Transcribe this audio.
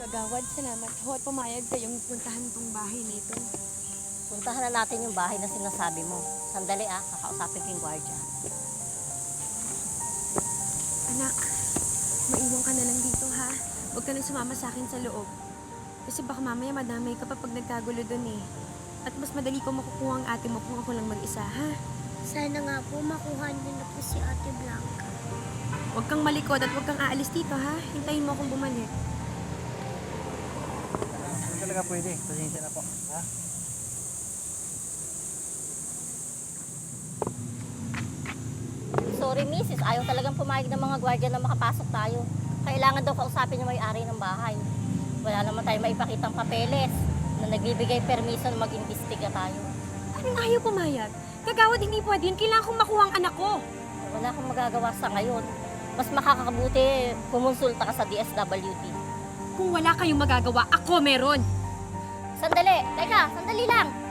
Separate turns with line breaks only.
Kagawad, salamat ho at pumayag kayong puntahan tong bahay nito.
Puntahan na natin yung bahay na sinasabi mo. Sandali kakausapin ko yung gwardiya.
Anak, maiwan ka na lang dito ha. Huwag ka nang sumama sa akin sa loob. Kasi baka mamaya madamay ka pa pag nagkagulo dun eh. At mas madali ko makukuha ang ate mo kung ako lang mag-isa, ha?
Sana nga po makuha niyo na po si Ate Blanca.
Huwag kang malikod at huwag kang aalis dito, ha? Hintayin mo akong bumalik.
Hindi talaga pwede. Pasensya na po. Ha?
Sorry, misis. Ayaw talagang pumayag ng mga gwardiya na makapasok tayo. Kailangan daw kausapin yung may-ari ng bahay. Wala naman tayo maipakitang papeles na nagbibigay permiso na mag-imbestiga tayo.
Anong ayaw pumayag? Kagawad, hindi pwede yun. Kailangan kong makuha ang anak ko.
Wala akong magagawa sa ngayon. Mas makakabuti kumonsulta ka sa DSWD.
Kung wala kayong magagawa, ako meron.
Sandali! Teka, sandali lang!